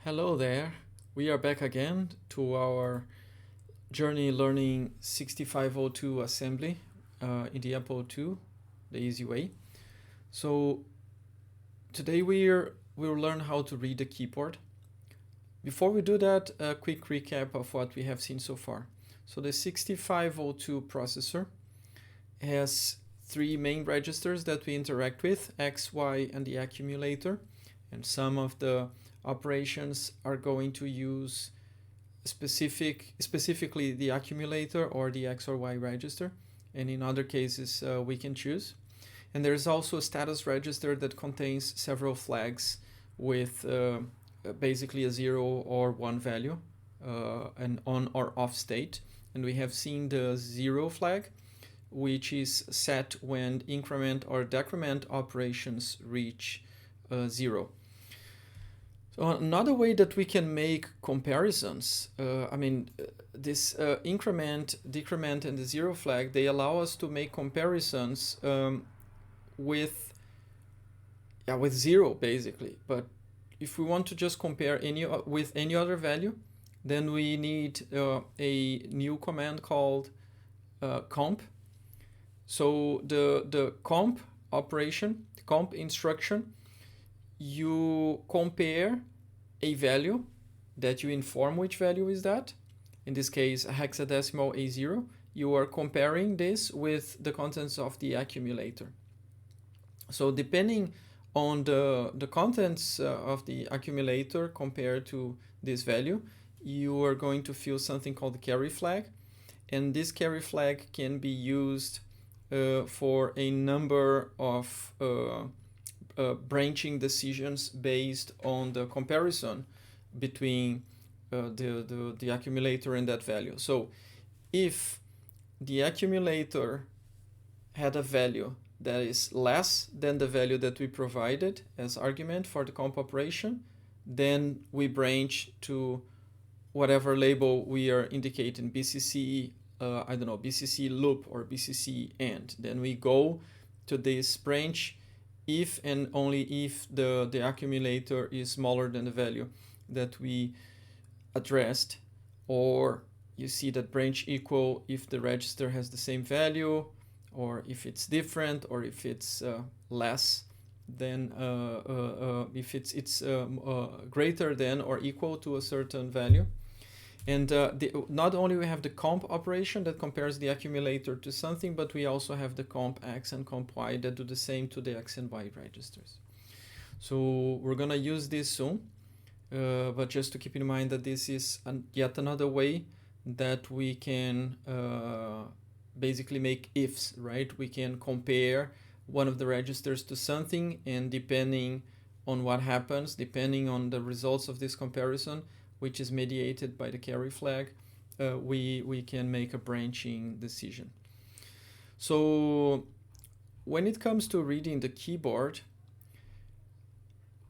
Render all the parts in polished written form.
Hello there. We are back again to our Journey Learning 6502 assembly in the Apple II, the easy way. So today we'll learn how to read the keyboard. Before we do that, a quick recap of what we have seen so far. So the 6502 processor has three main registers that we interact with, X, Y, and the accumulator. And some of the operations are going to use specifically the accumulator or the X or Y register, and in other cases we can choose. And there's also a status register that contains several flags with basically a 0 or 1 value, an on or off state. And we have seen the 0 flag, which is set when increment or decrement operations reach 0. So another way that we can make comparisons, this increment, decrement, and the 0 flag, they allow us to make comparisons with 0 basically. But if we want to just compare with any other value, then we need a new command called comp. So the comp operation, the comp instruction, you compare a value that you inform which value is that. In this case, a hexadecimal A0. You are comparing this with the contents of the accumulator. So depending on the contents of the accumulator compared to this value, you are going to fill something called the carry flag. And this carry flag can be used for a number of branching decisions based on the comparison between the accumulator and that value. So if the accumulator had a value that is less than the value that we provided as argument for the comp operation, then we branch to whatever label we are indicating, BCC, BCC loop or BCC end. Then we go to this branch if and only if the accumulator is smaller than the value that we addressed, or you see that branch equal if the register has the same value, or if it's different, or if it's less than, if it's greater than or equal to a certain value. And not only we have the comp operation that compares the accumulator to something, but we also have the comp X and comp Y that do the same to the X and Y registers. So we're going to use this soon, but just to keep in mind that this is yet another way that we can basically make ifs, right? We can compare one of the registers to something, and depending on what happens, depending on the results of this comparison, which is mediated by the carry flag, we can make a branching decision. So when it comes to reading the keyboard,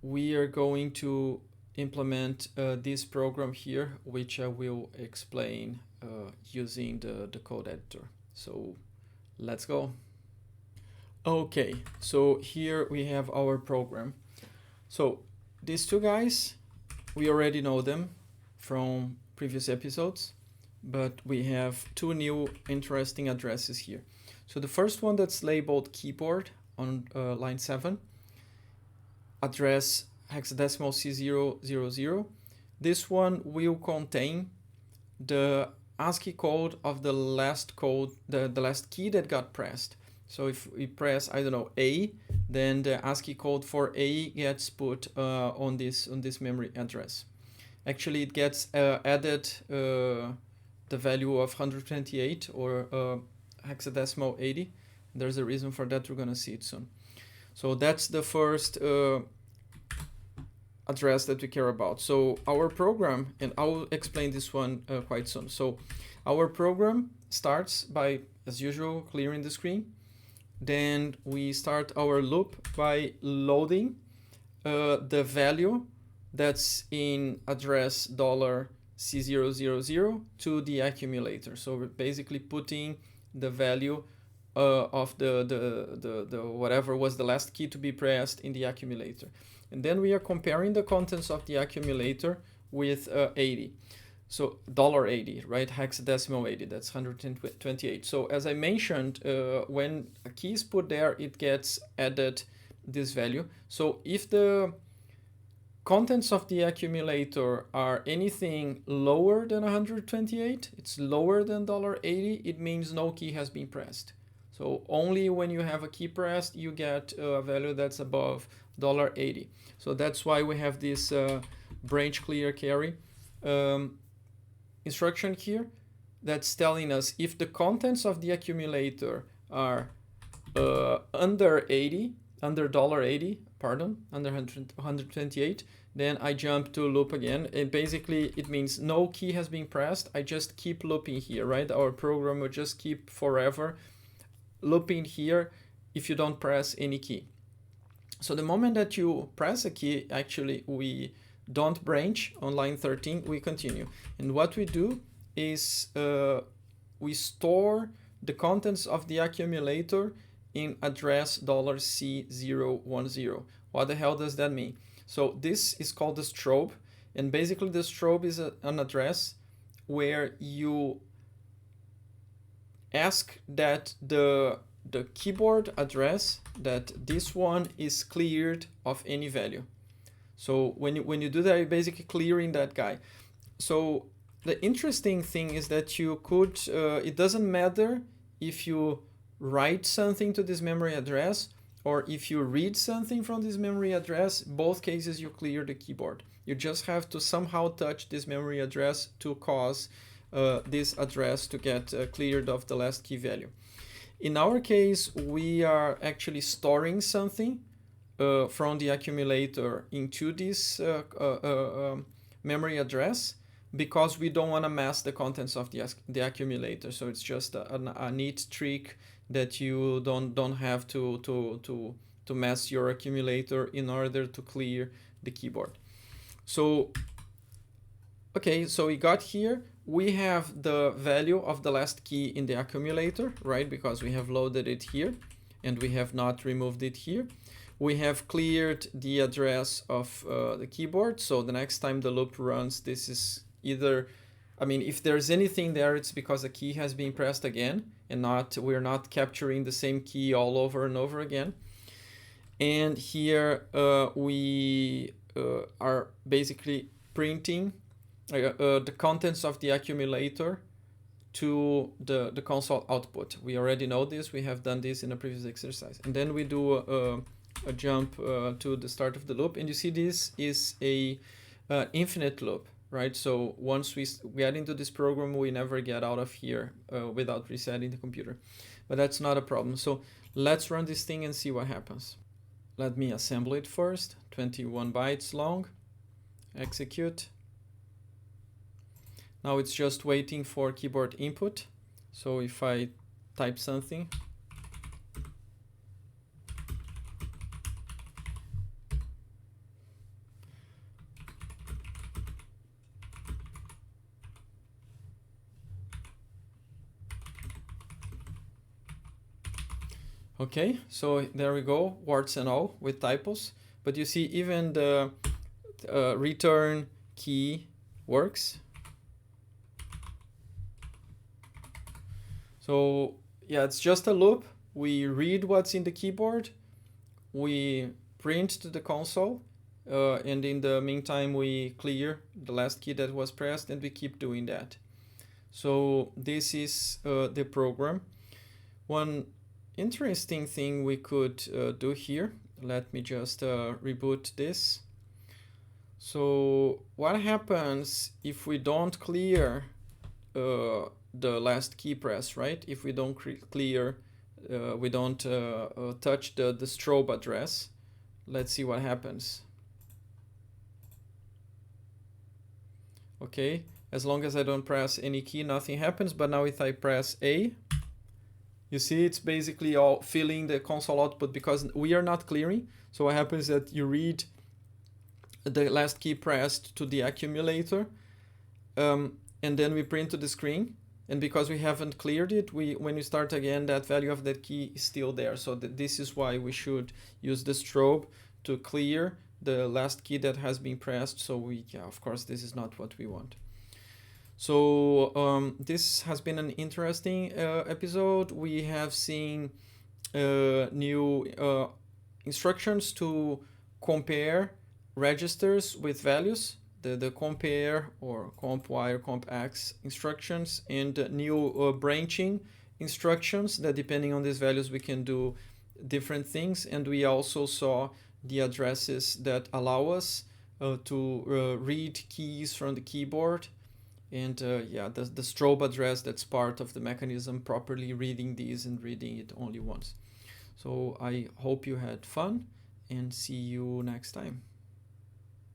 we are going to implement this program here, which I will explain using the code editor. So let's go. Okay, so here we have our program. So these two guys, we already know them from previous episodes, but we have two new interesting addresses here. So the first one that's labeled keyboard on line 7, address hexadecimal C000. This one will contain the ASCII code of the last code, the last key that got pressed. So if we press, A, then the ASCII code for A gets put on this memory address. Actually, it gets added the value of 128 or hexadecimal 80. There's a reason for that. We're going to see it soon. So that's the first address that we care about. So our program, and I'll explain this one quite soon. So our program starts by, as usual, clearing the screen. Then we start our loop by loading the value that's in address $C000 to the accumulator. So we're basically putting the value of the whatever was the last key to be pressed in the accumulator. And then we are comparing the contents of the accumulator with 80. So $80, right? Hexadecimal 80, that's 128. So as I mentioned, when a key is put there, it gets added this value. So if the contents of the accumulator are anything lower than 128, it's lower than $80, it means no key has been pressed. So only when you have a key pressed, you get a value that's above $80. So that's why we have this branch clear carry instruction here that's telling us if the contents of the accumulator are under $80, under under 128, then I jump to loop again. And basically it means no key has been pressed. I just keep looping here, right? Our program will just keep forever looping here if you don't press any key. So the moment that you press a key, actually we don't branch on line 13, we continue. And what we do is we store the contents of the accumulator in address $C010. What the hell does that mean? So this is called the strobe, and basically the strobe is an address where you ask that the keyboard address, that this one is cleared of any value. So when you do that, you're basically clearing that guy. So the interesting thing is that you could, it doesn't matter if you write something to this memory address or if you read something from this memory address, both cases you clear the keyboard. You just have to somehow touch this memory address to cause this address to get cleared of the last key value. In our case, we are actually storing something from the accumulator into this memory address because we don't want to mask the contents of the accumulator. So it's just a neat trick that you don't have to mask your accumulator in order to clear the keyboard. So okay, so we got here. We have the value of the last key in the accumulator, right? Because we have loaded it here and we have not removed it here. We have cleared the address of the keyboard. So the next time the loop runs, this is either, I mean, if there's anything there, it's because a key has been pressed again and we're not capturing the same key all over and over again. And here we are basically printing the contents of the accumulator to the console output. We already know this. We have done this in a previous exercise. And then we do a jump to the start of the loop. And you see this is a infinite loop, right? So once we get into this program, we never get out of here without resetting the computer. But that's not a problem. So let's run this thing and see what happens. Let me assemble it first. 21 bytes long. Execute. Now it's just waiting for keyboard input. So if I type something, okay, so there we go, warts and all with typos. But you see even the return key works. So yeah, it's just a loop. We read what's in the keyboard, we print to the console, and in the meantime we clear the last key that was pressed, and we keep doing that. So this is the program. One interesting thing we could do here, let me just reboot this. So what happens if we don't clear the last key press, right? If we don't clear, we don't touch the strobe address. Let's see what happens. Okay, as long as I don't press any key, nothing happens. But now if I press A, you see it's basically all filling the console output because we are not clearing. So what happens is that you read the last key pressed to the accumulator, and then we print to the screen. And because we haven't cleared it, when we start again, that value of that key is still there. So this is why we should use the strobe to clear the last key that has been pressed. So yeah, of course, this is not what we want. So this has been an interesting episode. We have seen new instructions to compare registers with values, the compare or comp y or comp x instructions, and new branching instructions that depending on these values we can do different things. And we also saw the addresses that allow us to read keys from the keyboard, and yeah, the strobe address that's part of the mechanism properly reading these and reading it only once. So I hope you had fun, and see you next time.